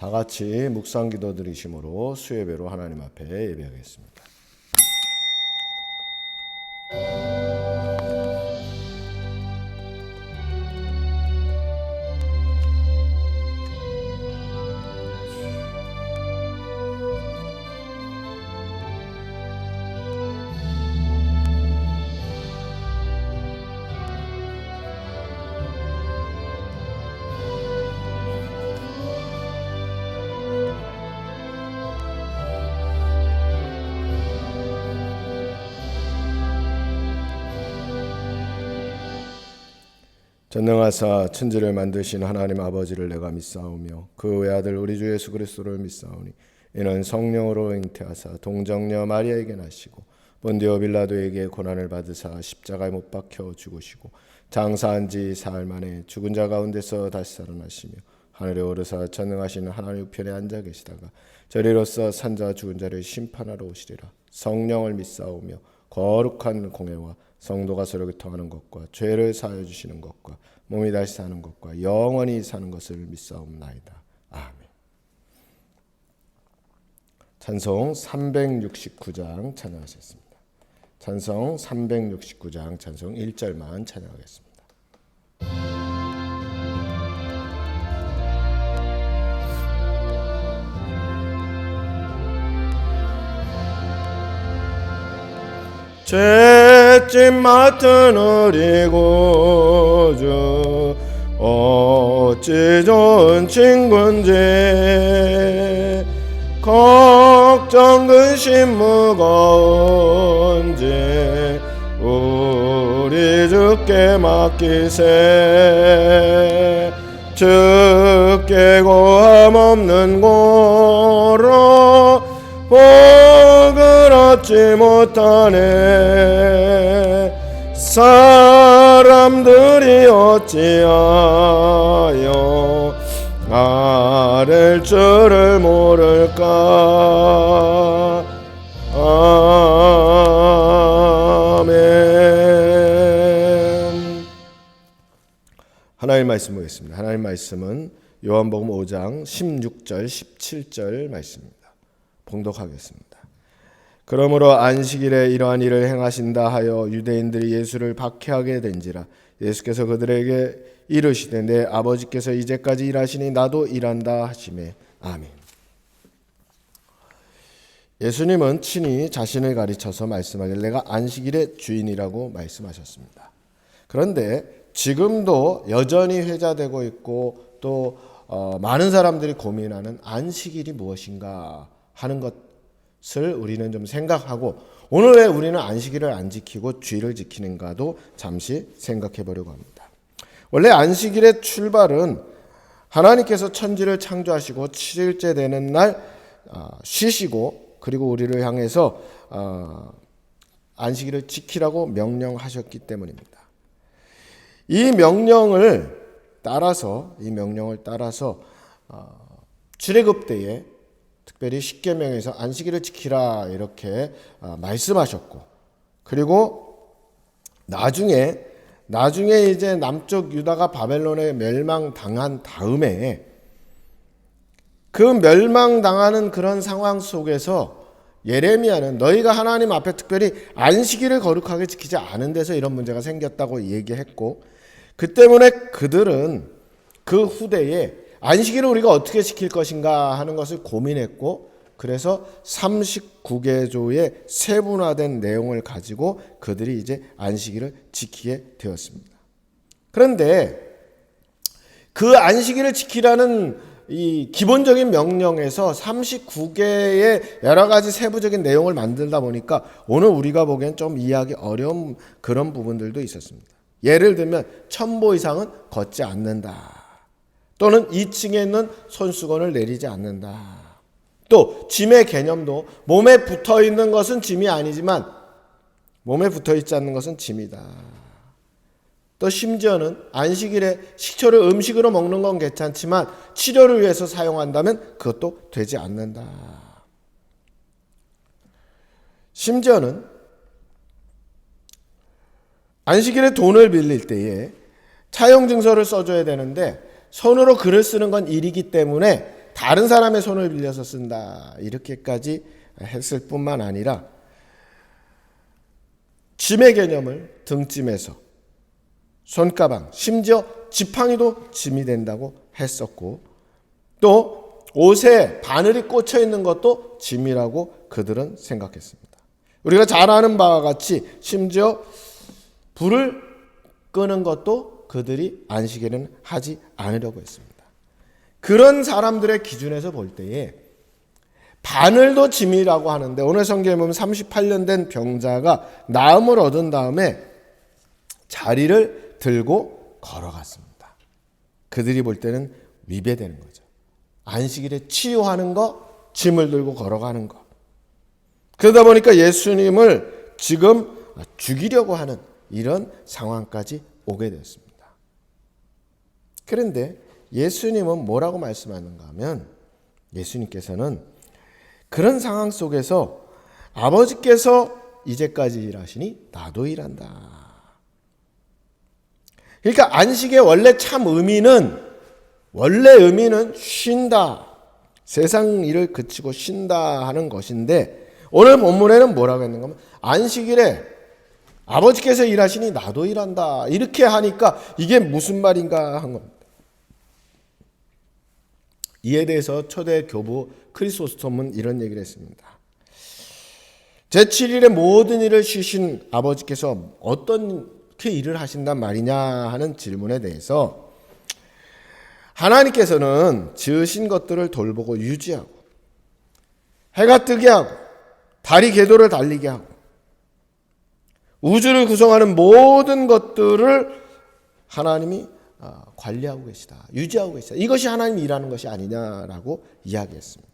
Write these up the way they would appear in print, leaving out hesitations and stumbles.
다 같이 묵상 기도 드리심으로 수예배로 하나님 앞에 예배하겠습니다. 전능하사 천지를 만드신 하나님 아버지를 내가 믿사오며 그 외아들 우리 주 예수 그리스도를 믿사오니 이는 성령으로 잉태하사 동정녀 마리아에게 나시고 본디오 빌라도에게 고난을 받으사 십자가에 못 박혀 죽으시고 장사한 지 사흘 만에 죽은 자 가운데서 다시 살아나시며 하늘에 오르사 전능하신 하나님 우편에 앉아 계시다가 저리로서 산자 죽은 자를 심판하러 오시리라. 성령을 믿사오며 거룩한 공회와 성도가 서로 교통하는 것과 죄를 사하여 주시는 것과 몸이 다시 사는 것과 영원히 사는 것을 믿사옵나이다. 아멘. 찬송 369장 찬양하셨습니다. 찬송 369장 찬송 1절만 찬양하겠습니다. 죄짐 맡은 우리 구주 어찌 좋은 친구인지 걱정 근심 무거운지 우리 주께 맡기세. 주께 고함 없는 고로 복을 얻지 못하네. 사람들이 어찌하여 아랠 줄을 모를까. 아멘. 하나님 말씀 보겠습니다. 하나님 말씀은 요한복음 5장 16절 17절 말씀입니다. 봉독하겠습니다. 그러므로 안식일에 이러한 일을 행하신다 하여 유대인들이 예수를 박해하게 된지라. 예수께서 그들에게 이르시되 내 아버지께서 이제까지 일하시니 나도 일한다 하시매. 아멘. 예수님은 친히 자신을 가르쳐서 말씀하길 내가 안식일의 주인이라고 말씀하셨습니다. 그런데 지금도 여전히 회자되고 있고 또 많은 사람들이 고민하는 안식일이 무엇인가 하는 것을 우리는 좀 생각하고 오늘 왜 우리는 안식일을 안 지키고 주일을 지키는가도 잠시 생각해 보려고 합니다. 원래 안식일의 출발은 하나님께서 천지를 창조하시고 7일째 되는 날 쉬시고 그리고 우리를 향해서 안식일을 지키라고 명령하셨기 때문입니다. 이 명령을 따라서 출애굽 때에 특별히 십계명에서 안식일을 지키라 이렇게 말씀하셨고, 그리고 나중에 이제 남쪽 유다가 바벨론에 멸망당한 다음에 그 멸망당하는 그런 상황 속에서 예레미야는 너희가 하나님 앞에 특별히 안식일을 거룩하게 지키지 않은 데서 이런 문제가 생겼다고 얘기했고, 그 때문에 그들은 그 후대에 안식일을 우리가 어떻게 지킬 것인가 하는 것을 고민했고, 그래서 39개조의 세분화된 내용을 가지고 그들이 이제 안식일을 지키게 되었습니다. 그런데 그 안식일을 지키라는 이 기본적인 명령에서 39개의 여러 가지 세부적인 내용을 만들다 보니까 오늘 우리가 보기엔 좀 이해하기 어려운 그런 부분들도 있었습니다. 예를 들면 천보 이상은 걷지 않는다. 또는 2층에 있는 손수건을 내리지 않는다. 또 짐의 개념도 몸에 붙어있는 것은 짐이 아니지만 몸에 붙어있지 않는 것은 짐이다. 또 심지어는 안식일에 식초를 음식으로 먹는 건 괜찮지만 치료를 위해서 사용한다면 그것도 되지 않는다. 심지어는 안식일에 돈을 빌릴 때에 차용증서를 써줘야 되는데 손으로 글을 쓰는 건 일이기 때문에 다른 사람의 손을 빌려서 쓴다. 이렇게까지 했을 뿐만 아니라 짐의 개념을 등짐에서 손가방, 심지어 지팡이도 짐이 된다고 했었고, 또 옷에 바늘이 꽂혀 있는 것도 짐이라고 그들은 생각했습니다. 우리가 잘 아는 바와 같이 심지어 불을 끄는 것도 그들이 안식일에는 하지 않으려고 했습니다. 그런 사람들의 기준에서 볼 때에 바늘도 짐이라고 하는데, 오늘 성경에 보면 38년 된 병자가 나음을 얻은 다음에 자리를 들고 걸어갔습니다. 그들이 볼 때는 위배되는 거죠. 안식일에 치유하는 거, 짐을 들고 걸어가는 거. 그러다 보니까 예수님을 지금 죽이려고 하는 이런 상황까지 오게 됐습니다. 그런데 예수님은 뭐라고 말씀하는가 하면, 예수님께서는 그런 상황 속에서 아버지께서 이제까지 일하시니 나도 일한다. 그러니까 안식의 원래 의미는 쉰다. 세상 일을 그치고 쉰다 하는 것인데, 오늘 본문에는 뭐라고 했는가 하면 안식일에 아버지께서 일하시니 나도 일한다. 이렇게 하니까 이게 무슨 말인가 한 겁니다. 이에 대해서 초대 교부 크리소스톰은 이런 얘기를 했습니다. 제7일에 모든 일을 쉬신 아버지께서 어떻게 일을 하신단 말이냐 하는 질문에 대해서, 하나님께서는 지으신 것들을 돌보고 유지하고, 해가 뜨게 하고, 달이 궤도를 달리게 하고, 우주를 구성하는 모든 것들을 하나님이 관리하고 계시다. 유지하고 계시다. 이것이 하나님이 일하는 것이 아니냐라고 이야기했습니다.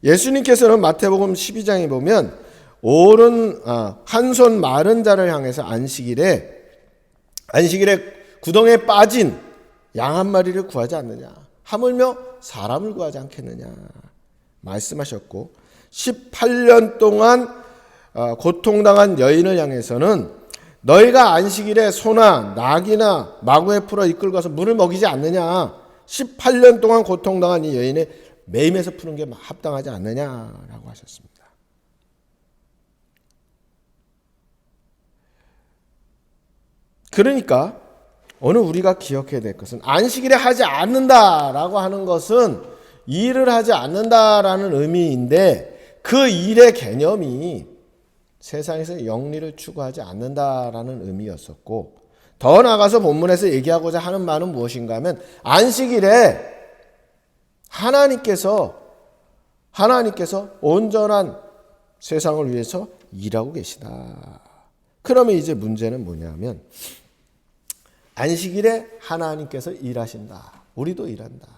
예수님께서는 마태복음 12장에 보면 한 손 마른 자를 향해서 안식일에 구덩이에 빠진 양 한 마리를 구하지 않느냐. 하물며 사람을 구하지 않겠느냐 말씀하셨고, 18년 동안 고통당한 여인을 향해서는 너희가 안식일에 소나 낙이나 마구에 풀어 이끌고서 물을 먹이지 않느냐. 18년 동안 고통당한 이 여인의 매임에서 푸는 게 합당하지 않느냐라고 하셨습니다. 그러니까 오늘 우리가 기억해야 될 것은, 안식일에 하지 않는다라고 하는 것은 일을 하지 않는다라는 의미인데, 그 일의 개념이 세상에서 영리를 추구하지 않는다라는 의미였었고, 더 나아가서 본문에서 얘기하고자 하는 말은 무엇인가 하면, 안식일에 하나님께서 온전한 세상을 위해서 일하고 계시다. 그러면 이제 문제는 뭐냐면, 안식일에 하나님께서 일하신다. 우리도 일한다.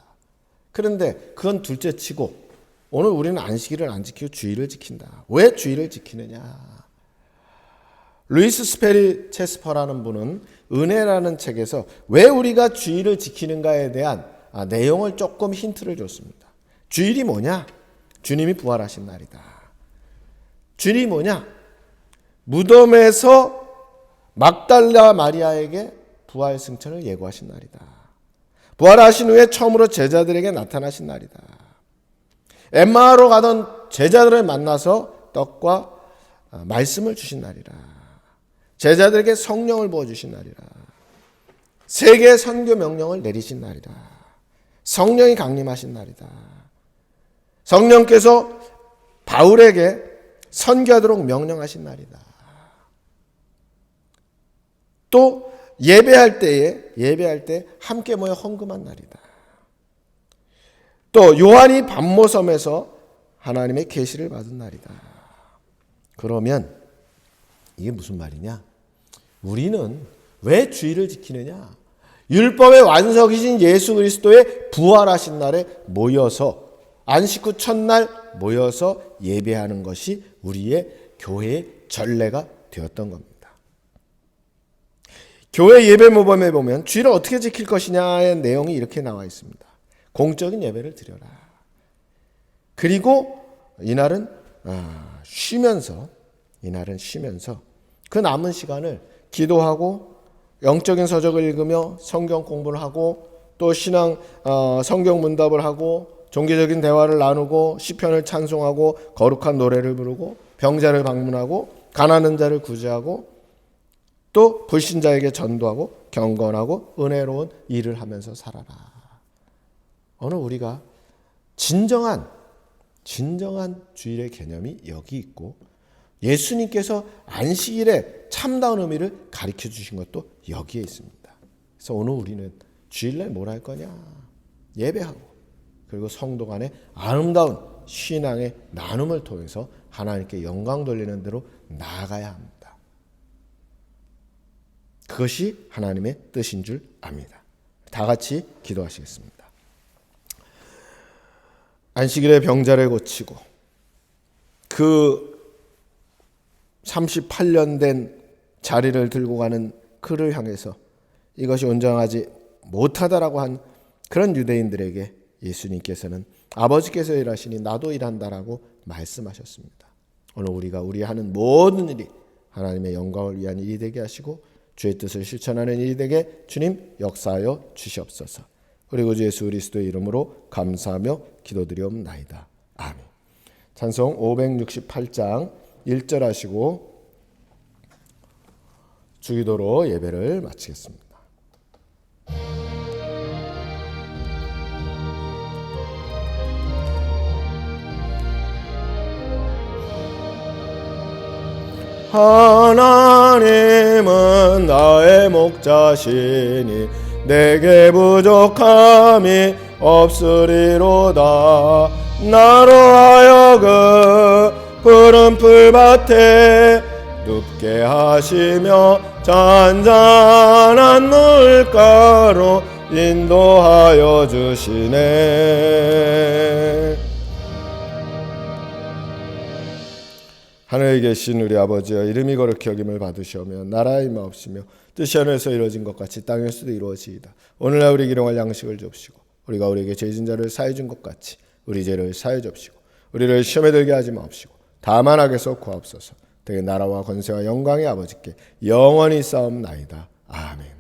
그런데 그건 둘째 치고, 오늘 우리는 안식일을 안 지키고 주일을 지킨다. 왜 주일을 지키느냐? 루이스 스페리 체스퍼라는 분은 은혜라는 책에서 왜 우리가 주일을 지키는가에 대한 내용을 조금 힌트를 줬습니다. 주일이 뭐냐? 주님이 부활하신 날이다. 주일이 뭐냐? 무덤에서 막달라 마리아에게 부활 승천을 예고하신 날이다. 부활하신 후에 처음으로 제자들에게 나타나신 날이다. 엠마오로 가던 제자들을 만나서 떡과 말씀을 주신 날이라. 제자들에게 성령을 부어주신 날이라. 세계 선교 명령을 내리신 날이라. 성령이 강림하신 날이다. 성령께서 바울에게 선교하도록 명령하신 날이다. 또 예배할 때 함께 모여 헌금한 날이다. 또 요한이 반모섬에서 하나님의 계시를 받은 날이다. 그러면 이게 무슨 말이냐? 우리는 왜 주일을 지키느냐? 율법의 완성이신 예수 그리스도의 부활하신 날에 모여서, 안식 후 첫날 모여서 예배하는 것이 우리의 교회의 전례가 되었던 겁니다. 교회 예배 모범에 보면 주일을 어떻게 지킬 것이냐의 내용이 이렇게 나와 있습니다. 공적인 예배를 드려라. 그리고 이날은 쉬면서 그 남은 시간을 기도하고 영적인 서적을 읽으며 성경 공부를 하고 또 신앙 성경 문답을 하고 종교적인 대화를 나누고 시편을 찬송하고 거룩한 노래를 부르고 병자를 방문하고 가난한 자를 구제하고 또 불신자에게 전도하고 경건하고 은혜로운 일을 하면서 살아라. 오늘 우리가 진정한 주일의 개념이 여기 있고 예수님께서 안식일의 참다운 의미를 가르쳐 주신 것도 여기에 있습니다. 그래서 오늘 우리는 주일날 뭘 할 거냐? 예배하고 그리고 성도 간의 아름다운 신앙의 나눔을 통해서 하나님께 영광 돌리는 대로 나아가야 합니다. 그것이 하나님의 뜻인 줄 압니다. 다 같이 기도하시겠습니다. 안식일에 병자를 고치고 그 38년 된 자리를 들고 가는 그를 향해서 이것이 온전하지 못하다라고 한 그런 유대인들에게 예수님께서는 아버지께서 일하시니 나도 일한다라고 말씀하셨습니다. 오늘 우리가 우리 하는 모든 일이 하나님의 영광을 위한 일이 되게 하시고 주의 뜻을 실천하는 일이 되게 주님 역사하여 주시옵소서. 그리고 주 예수 그리스도의 이름으로 감사하며 기도드리옵나이다. 아멘. 찬송 568장 1절 하시고 주기도로 예배를 마치겠습니다. 하나님은 나의 목자시니 내게 부족함이 없으리로다. 나로 하여금 푸른 풀밭에 눕게 하시며 잔잔한 물가로 인도하여 주시네. 하늘에 계신 우리 아버지여, 이름이 거룩히 여김을 받으시오며 나라의 임하옵시며 뜻이 하늘에서 이루어진 것 같이 땅에서도 이루어지이다. 오늘날 우리에게 일용할 양식을 주옵시고 우리가 우리에게 죄 진 자를 사해 준 것 같이 우리 죄를 사해 주옵시고 우리를 시험에 들게 하지 마옵시고 다만 악에서 구하옵소서. 되게 나라와 권세와 영광의 아버지께 영원히 싸움나이다. 아멘.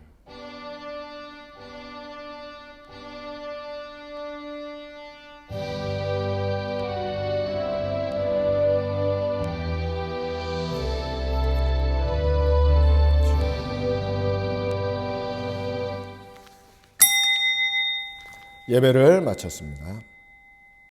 예배를 마쳤습니다.